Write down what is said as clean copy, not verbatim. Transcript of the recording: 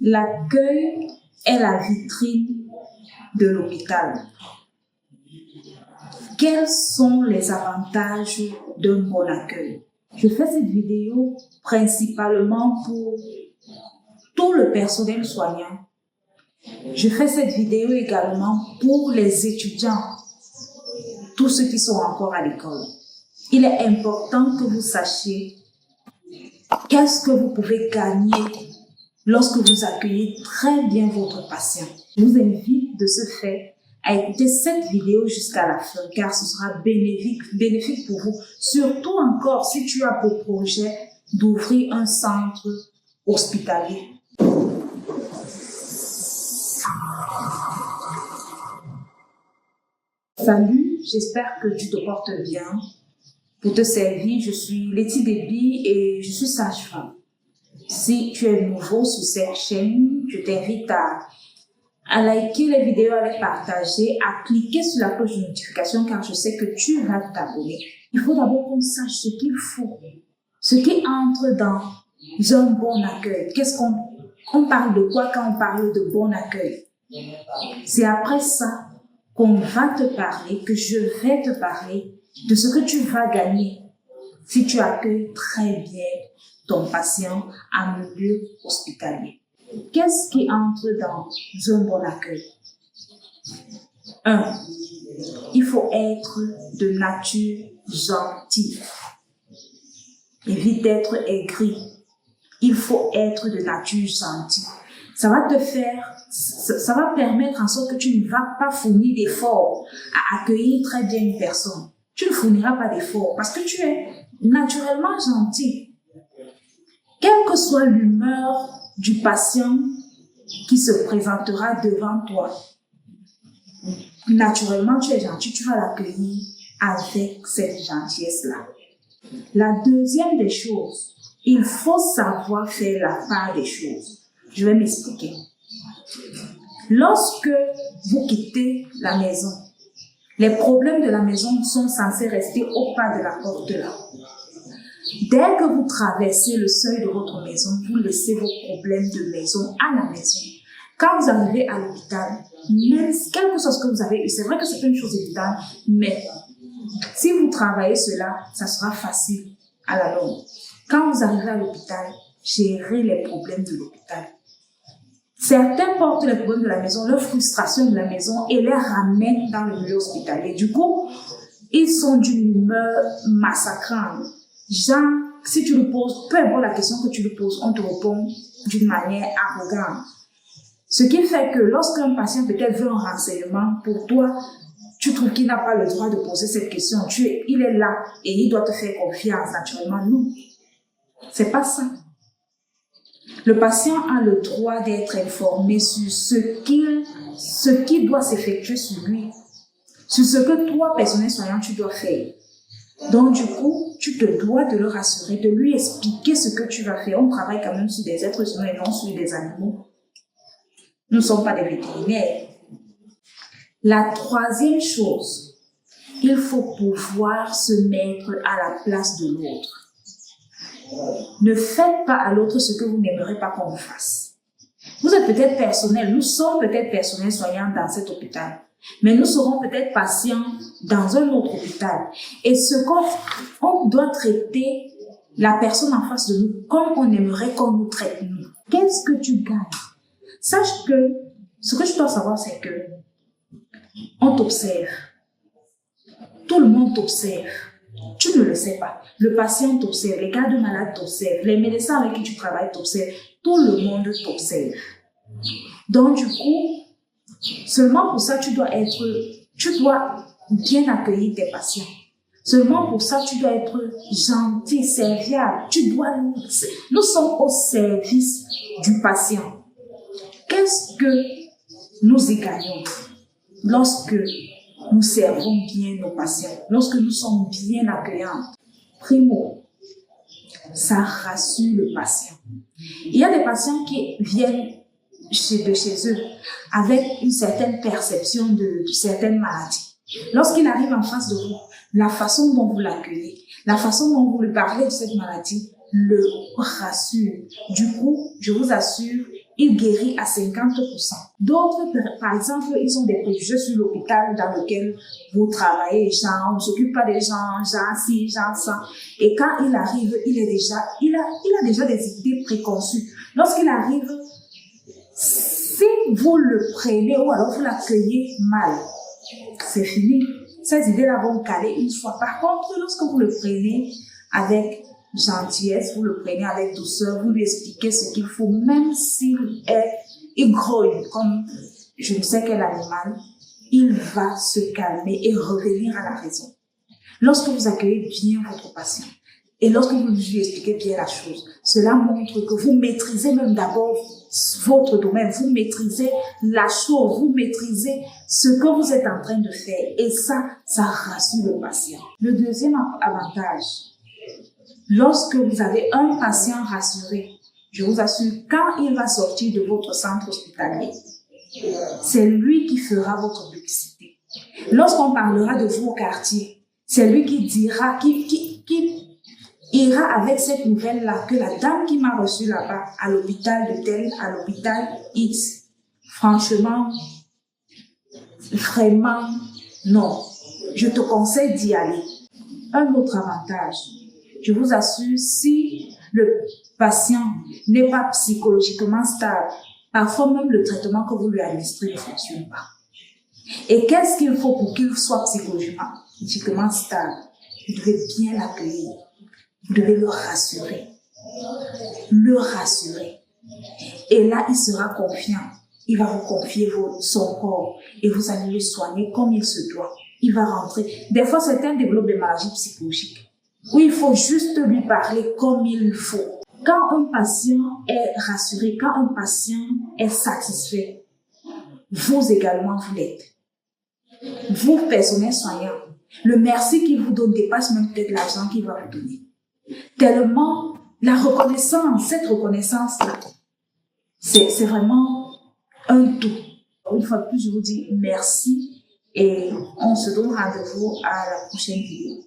L'accueil est la vitrine de l'hôpital. Quels sont les avantages d'un bon accueil? Je fais cette vidéo principalement pour tout le personnel soignant. Je fais cette vidéo également pour les étudiants, tous ceux qui sont encore à l'école. Il est important que vous sachiez qu'est-ce que vous pouvez gagner lorsque vous accueillez très bien votre patient. Je vous invite de ce fait à écouter cette vidéo jusqu'à la fin, car ce sera bénéfique pour vous, surtout encore si tu as pour projet d'ouvrir un centre hospitalier. Salut, j'espère que tu te portes bien. Pour te servir, je suis Letty Déby et je suis sage-femme. Si tu es nouveau sur cette chaîne, je t'invite à liker les vidéos, à les partager, à cliquer sur la cloche de notification car je sais que tu vas t'abonner. Il faut d'abord qu'on sache ce qu'il faut, ce qui entre dans un bon accueil. On parle de quoi quand on parle de bon accueil? C'est après ça qu'on va te parler, que je vais te parler de ce que tu vas gagner si tu accueilles très bien ton patient en milieu hospitalier. Qu'est-ce qui entre dans un bon accueil? 1. Il faut être de nature gentille. Évite d'être aigri. Il faut être de nature gentille. Ça va permettre en sorte que tu ne vas pas fournir d'efforts à accueillir très bien une personne. Tu ne fourniras pas d'efforts parce que tu es naturellement gentil. Quelle que soit l'humeur du patient qui se présentera devant toi, naturellement tu es gentil, tu vas l'accueillir avec cette gentillesse-là. La deuxième des choses, il faut savoir faire la part des choses. Je vais m'expliquer. Lorsque vous quittez la maison, les problèmes de la maison sont censés rester au pas de la porte là. Dès que vous traversez le seuil de votre maison, vous laissez vos problèmes de maison à la maison. Quand vous arrivez à l'hôpital, même quel que soit ce que vous avez eu, c'est vrai que c'est une chose évidente, mais si vous travaillez cela, ça sera facile à la longue. Quand vous arrivez à l'hôpital, gérez les problèmes de l'hôpital. Certains portent les problèmes de la maison, leur frustration de la maison et les ramènent dans le milieu hospitalier. Du coup, ils sont d'une humeur massacrante. Genre, si tu lui poses, peu importe la question que tu lui poses, on te répond d'une manière arrogante. Ce qui fait que lorsqu'un patient peut-être veut un renseignement, pour toi, tu trouves qu'il n'a pas le droit de poser cette question. Il est là et il doit te faire confiance. Naturellement, non. C'est pas ça. Le patient a le droit d'être informé sur ce qui doit s'effectuer sur lui, sur ce que toi, personnel soignant, tu dois faire. Donc, du coup, tu te dois de le rassurer, de lui expliquer ce que tu vas faire. On travaille quand même sur des êtres humains et non sur des animaux. Nous ne sommes pas des vétérinaires. La troisième chose, il faut pouvoir se mettre à la place de l'autre. Ne faites pas à l'autre ce que vous n'aimerez pas qu'on vous fasse. Vous êtes peut-être personnel, nous sommes peut-être personnels soignants dans cet hôpital, mais nous serons peut-être patients dans un autre hôpital. Et on doit traiter la personne en face de nous comme on aimerait qu'on nous traite nous. Qu'est-ce que tu gagnes? Sache que ce que tu dois savoir, c'est que on t'observe. Tout le monde t'observe. Tu ne le sais pas. Le patient t'observe, les gardes malades t'observent, les médecins avec qui tu travailles t'observent. Tout le monde t'observe. Donc, du coup, seulement pour ça, tu dois bien accueillir tes patients. Seulement pour ça, tu dois être gentil, serviable. Nous sommes au service du patient. Qu'est-ce que nous y gagnons lorsque nous servons bien nos patients, lorsque nous sommes bien accueillants? Primo, ça rassure le patient. Il y a des patients qui viennent de chez eux avec une certaine perception de certaines maladies. Lorsqu'il arrive en face de vous, la façon dont vous l'accueillez, la façon dont vous lui parlez de cette maladie le rassure. Du coup, je vous assure, il guérit à 50%. D'autres, par exemple, ils ont des préjugés sur l'hôpital dans lequel vous travaillez, genre, on ne s'occupe pas des gens, genre ci, genre ça. Et quand il arrive, il a déjà des idées préconçues. Lorsqu'il arrive, si vous le prenez ou alors vous l'accueillez mal, c'est fini. Ces idées-là vont caler une fois. Par contre, lorsque vous le prenez avec gentillesse, vous le prenez avec douceur, vous lui expliquez ce qu'il faut, même il grogne comme je ne sais quel animal, il va se calmer et revenir à la raison. Lorsque vous accueillez bien votre patient et lorsque vous lui expliquez bien la chose, cela montre que vous maîtrisez même d'abord votre domaine, vous maîtrisez la chose, vous maîtrisez ce que vous êtes en train de faire et ça rassure le patient. Le deuxième avantage, lorsque vous avez un patient rassuré, je vous assure, quand il va sortir de votre centre hospitalier, c'est lui qui fera votre publicité. Lorsqu'on parlera de vous au quartier, c'est lui qui dira, qui ira avec cette nouvelle-là que la dame qui m'a reçue là-bas, à l'hôpital de tel, à l'hôpital X, franchement, vraiment, non. Je te conseille d'y aller. Un autre avantage, je vous assure, si le patient n'est pas psychologiquement stable, parfois même le traitement que vous lui administrez ne fonctionne pas. Et qu'est-ce qu'il faut pour qu'il soit psychologiquement stable? Vous devez bien l'accueillir. Vous devez le rassurer. Le rassurer. Et là, il sera confiant. Il va vous confier son corps et vous allez le soigner comme il se doit. Il va rentrer. Des fois, certains développent des maladies psychologiques où il faut juste lui parler comme il faut. Quand un patient est rassuré, quand un patient est satisfait, vous également, vous l'êtes. Vous, personnel soignant, le merci qu'il vous donne dépasse même peut-être l'argent qu'il va vous donner. Tellement la reconnaissance, cette reconnaissance-là, c'est vraiment un tout. Une fois de plus, je vous dis merci et on se donne rendez-vous à la prochaine vidéo.